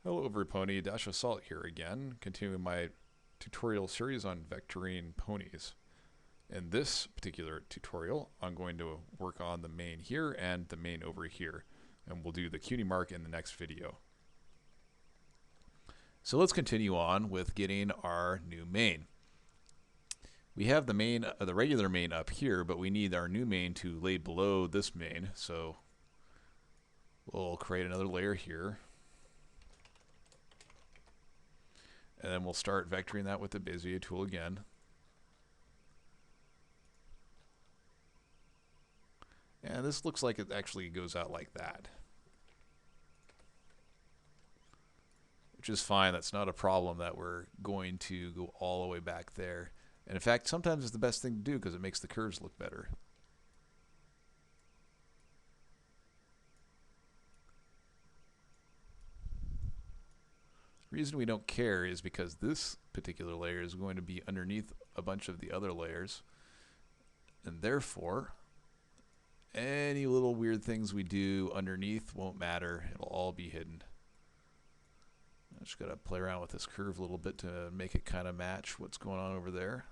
Hello everypony, Dash Assault here again, continuing my tutorial series on vectoring ponies. In this particular tutorial, I'm going to work on the main here and the main over here, and we'll do the cutie mark in the next video. So let's continue on with getting our new main. We have the regular main up here, but we need our new main to lay below this main, so we'll create another layer here. And then we'll start vectoring that with the Bezier tool again. And this looks like it actually goes out like that. Which is fine, that's not a problem that we're going to go all the way back there. And in fact, sometimes it's the best thing to do because it makes the curves look better. The reason we don't care is because this particular layer is going to be underneath a bunch of the other layers. And therefore, any little weird things we do underneath won't matter. It'll all be hidden. I just got to play around with this curve a little bit to make it kind of match what's going on over there.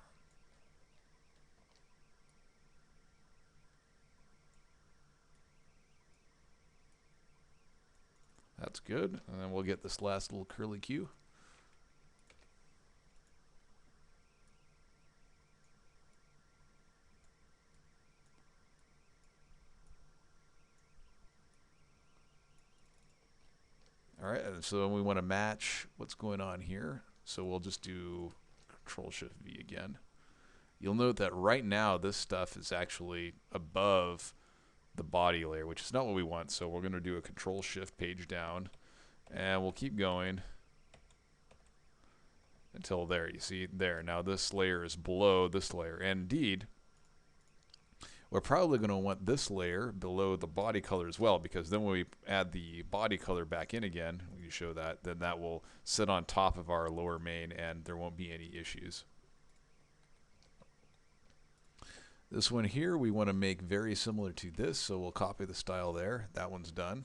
That's good. And then we'll get this last little curly Q. Alright, and so we want to match what's going on here. So we'll just do Control-Shift-V again. You'll note that right now this stuff is actually above the body layer, which is not what we want. So we're going to do a Control-Shift page down, and we'll keep going until there. You see there. Now this layer is below this layer. And indeed, we're probably going to want this layer below the body color as well, because then when we add the body color back in again, when you show that, then that will sit on top of our lower main and there won't be any issues. This one here we want to make very similar to this, so we'll copy the style there. That one's done.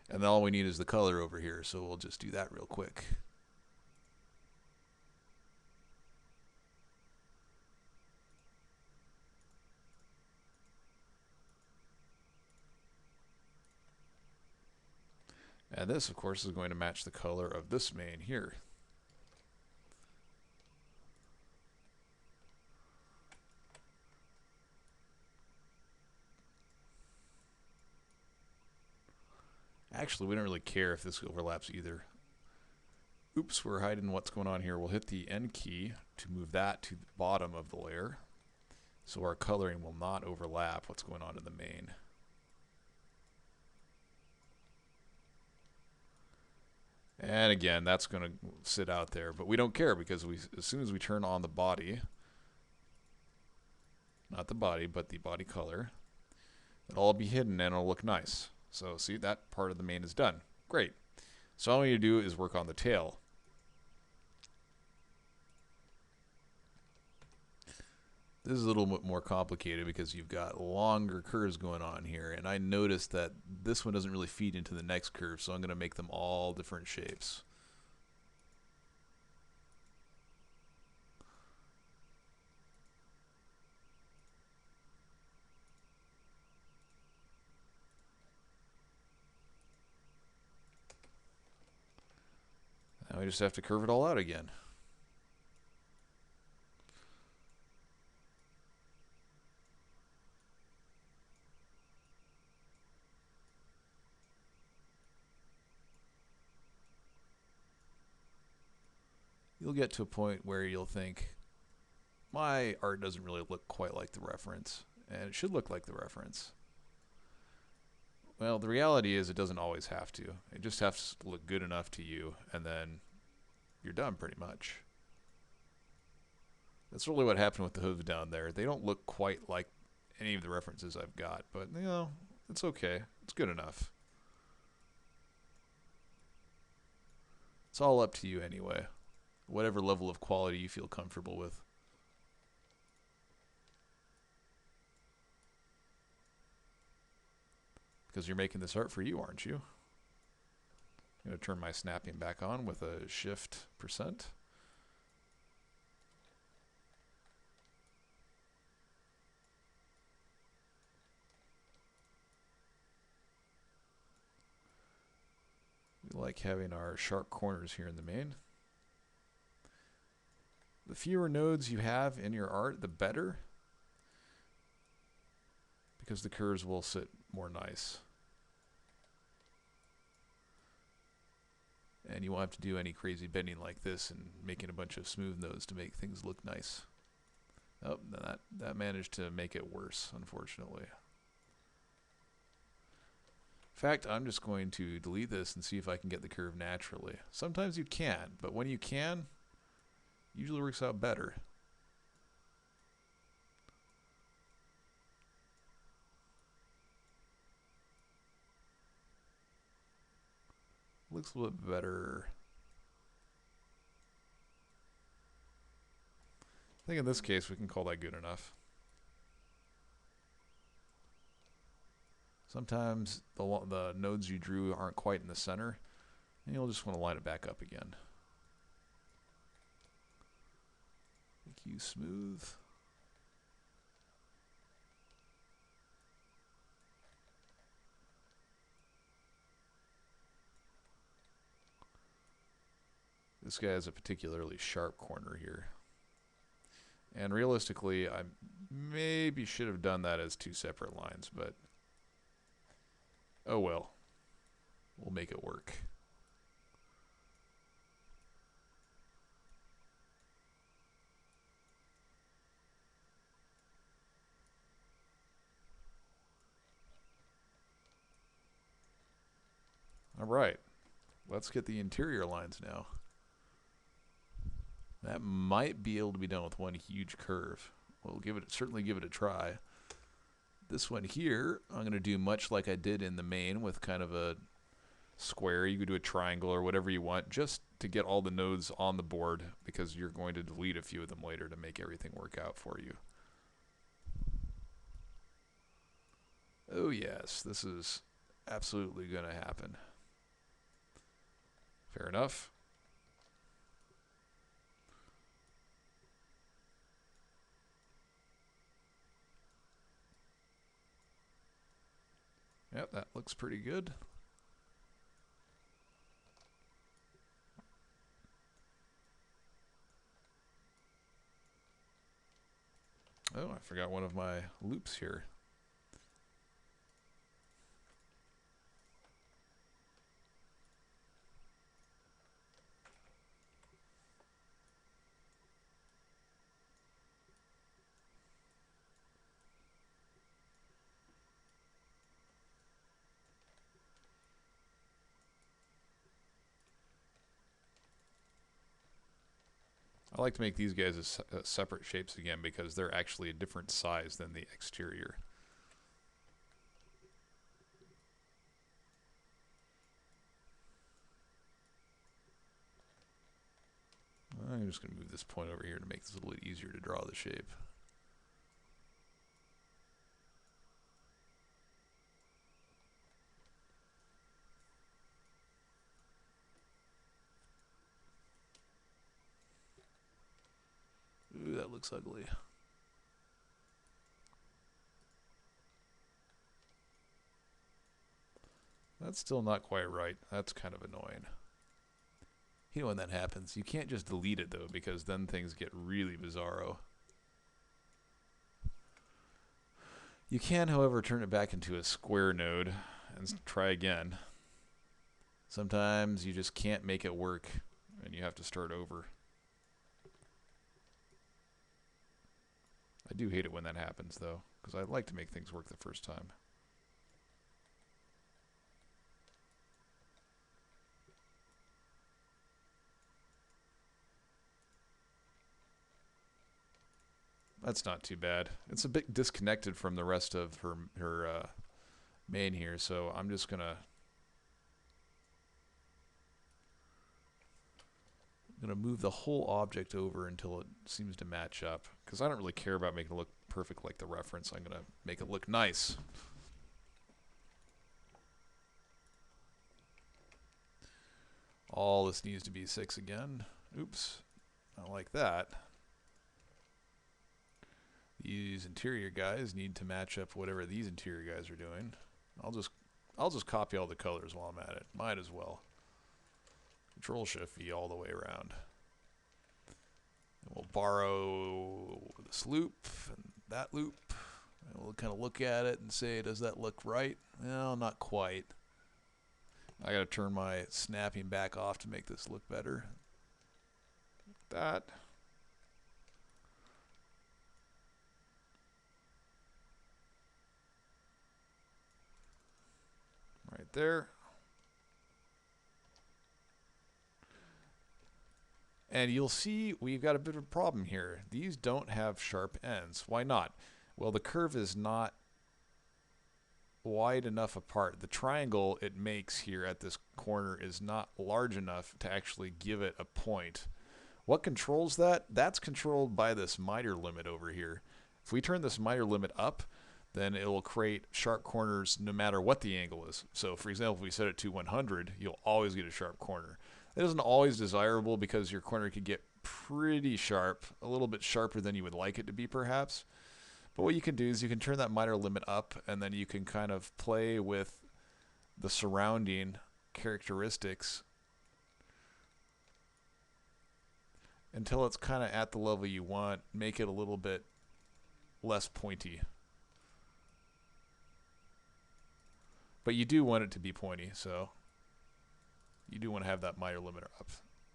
And then all we need is the color over here, so we'll just do that real quick. And this, of course, is going to match the color of this main here. Actually, we don't really care if this overlaps either. Oops, we're hiding what's going on here. We'll hit the N key to move that to the bottom of the layer, so our coloring will not overlap what's going on in the main. And again, that's going to sit out there, but we don't care because as soon as we turn on the body, not the body, but the body color, it'll all be hidden and it'll look nice. So see, that part of the main is done. Great. So all we need to do is work on the tail. This is a little bit more complicated because you've got longer curves going on here, and I noticed that this one doesn't really feed into the next curve, so I'm going to make them all different shapes. Now we just have to curve it all out again. You'll get to a point where you'll think, my art doesn't really look quite like the reference, and it should look like the reference. Well, the reality is it doesn't always have to. It just has to look good enough to you, and then you're done pretty much. That's really what happened with the hooves down there. They don't look quite like any of the references I've got, but you know, it's okay. It's good enough. It's all up to you anyway. Whatever level of quality you feel comfortable with. Because you're making this art for you, aren't you? I'm going to turn my snapping back on with a shift %. We like having our sharp corners here in the main. The fewer nodes you have in your art, the better, because the curves will sit more nice. And you won't have to do any crazy bending like this and making a bunch of smooth nodes to make things look nice. Oh, that managed to make it worse, unfortunately. In fact, I'm just going to delete this and see if I can get the curve naturally. Sometimes you can, but when you can, it usually works out better. Looks a little bit better. I think in this case we can call that good enough. Sometimes the nodes you drew aren't quite in the center, and you'll just want to line it back up again. Make you smooth. This guy has a particularly sharp corner here. And realistically, I maybe should have done that as two separate lines, but oh well. We'll make it work. All right. Let's get the interior lines now. That might be able to be done with one huge curve. We'll certainly give it a try. This one here, I'm going to do much like I did in the main with kind of a square. You could do a triangle or whatever you want just to get all the nodes on the board, because you're going to delete a few of them later to make everything work out for you. Oh yes, this is absolutely going to happen. Fair enough. Yep, that looks pretty good. Oh, I forgot one of my loops here. I like to make these guys as separate shapes again because they're actually a different size than the exterior. I'm just going to move this point over here to make this a little easier to draw the shape. Ooh, that looks ugly. That's still not quite right. That's kind of annoying. You know when that happens. You can't just delete it though, because then things get really bizarro. You can, however, turn it back into a square node and try again. Sometimes you just can't make it work and you have to start over. I do hate it when that happens though, because I like to make things work the first time. That's not too bad. It's a bit disconnected from the rest of her main here, so I'm just gonna move the whole object over until it seems to match up, because I don't really care about making it look perfect like the reference. I'm gonna make it look nice. All this needs to be 6 again. Oops, not like that. These interior guys need to match up whatever these interior guys are doing. I'll just copy all the colors while I'm at it. Might as well. Control Shift V all the way around. And we'll borrow this loop and that loop. And we'll kind of look at it and say, does that look right? Well, not quite. I gotta turn my snapping back off to make this look better. That. Right there. And you'll see we've got a bit of a problem here. These don't have sharp ends. Why not? Well, the curve is not wide enough apart. The triangle it makes here at this corner is not large enough to actually give it a point. What controls that? That's controlled by this miter limit over here. If we turn this miter limit up, then it will create sharp corners no matter what the angle is. So for example, if we set it to 100, you'll always get a sharp corner. It isn't always desirable because your corner could get pretty sharp, a little bit sharper than you would like it to be perhaps. But what you can do is you can turn that miter limit up, and then you can kind of play with the surrounding characteristics until it's kind of at the level you want. Make it a little bit less pointy. But you do want it to be pointy, so you do want to have that miter limiter up,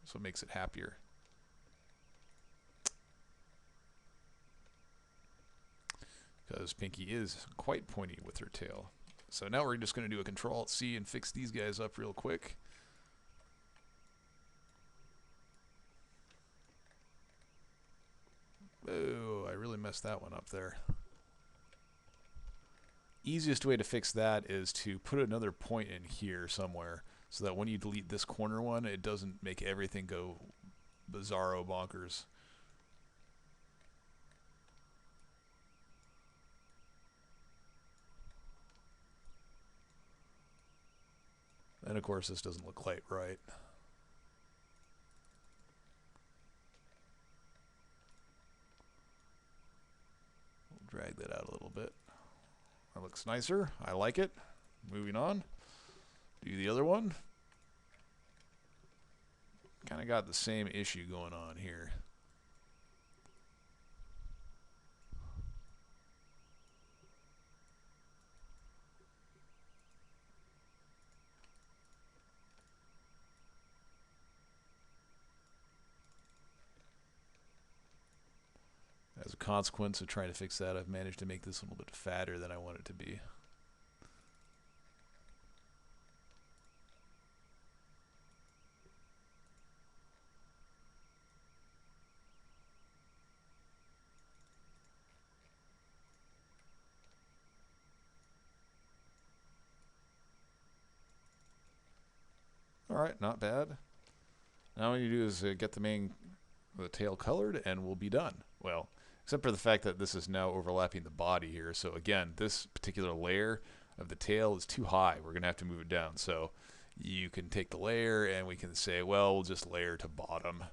so it makes it happier. Because Pinky is quite pointy with her tail. So now we're just going to do a Control-C and fix these guys up real quick. Oh, I really messed that one up there. Easiest way to fix that is to put another point in here somewhere so that when you delete this corner one, it doesn't make everything go bizarro bonkers. And of course, this doesn't look quite right. We'll drag that out a little bit. That looks nicer. I like it. Moving on. Do the other one. Kind of got the same issue going on here. As a consequence of trying to fix that, I've managed to make this a little bit fatter than I want it to be. Alright, not bad. Now what you do is get the tail colored and we'll be done. Well, except for the fact that this is now overlapping the body here. So again, this particular layer of the tail is too high. We're going to have to move it down. So you can take the layer and we can say, well, we'll just layer to bottom.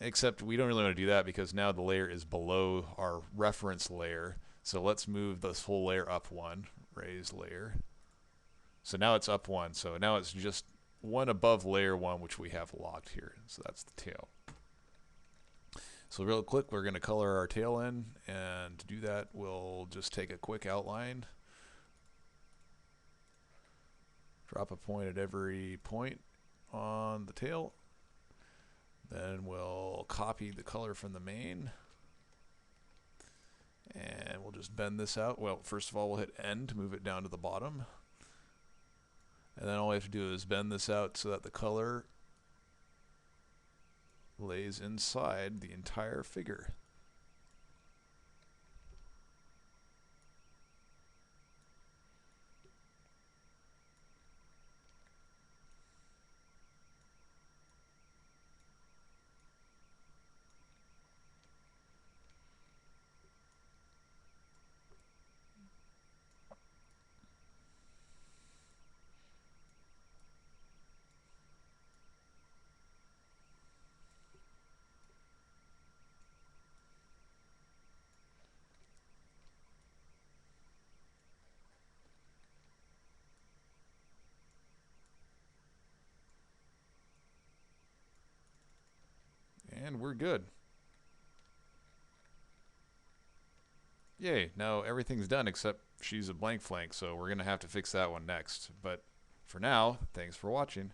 Except we don't really want to do that because now the layer is below our reference layer. So let's move this whole layer up one, raise layer. So now it's up one. So now it's just one above layer one, which we have locked here. So that's the tail. So real quick, we're going to color our tail in, and to do that, we'll just take a quick outline. Drop a point at every point on the tail. Then we'll copy the color from the main. And we'll just bend this out. Well, first of all, we'll hit N to move it down to the bottom. And then all we have to do is bend this out so that the color lays inside the entire figure. we're good. Yay, now everything's done except she's a blank flank, so we're going to have to fix that one next. But for now, thanks for watching.